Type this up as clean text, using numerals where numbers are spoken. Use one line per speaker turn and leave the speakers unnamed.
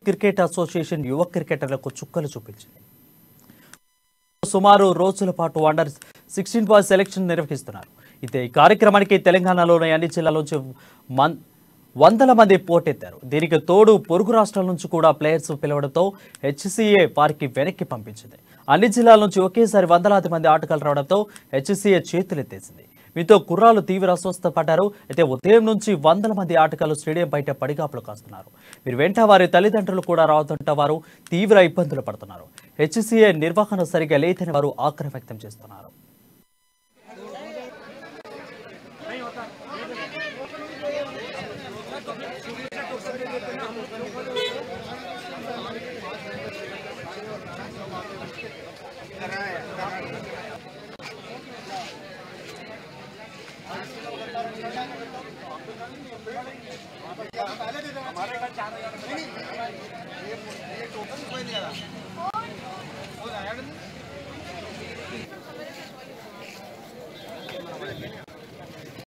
Cricket association యువ క్రికెటర్లకు చుక్కలు చూపించింది. సుమారు రోజుల పాటు అండర్-16 బాయ్స్ సెలక్షన్ నిర్వహిస్తున్నారు. అయితే ఈ కార్యక్రమానికి తెలంగాణలోని అన్ని జిల్లాల నుంచి వందల మంది పోటెత్తారు. దీనికి తోడు పొరుగు రాష్ట్రాల నుంచి కూడా ప్లేయర్స్ పిలవడంతో హెచ్సిఏ వారికి వెనక్కి పంపించింది. అన్ని జిల్లాల నుంచి ఒకేసారి వందలాది మంది ఆటగాళ్లు రావడంతో హెచ్సిఏ చేతులెత్తేసింది. మీతో కుర్రాలు తీవ్ర అస్వస్థ పడ్డారు. అయితే ఉదయం నుంచి వందల మంది ఆటగాళ్లు స్టేడియం బయట పడిగాపులు కాస్తున్నారు. వీరు వెంట వారి తల్లిదండ్రులు కూడా రావడంతో వారు తీవ్ర ఇబ్బందులు పడుతున్నారు. హెచ్సిఏ నిర్వహణ సరిగా లేదని వారు ఆగ్రహం వ్యక్తం చేస్తున్నారు.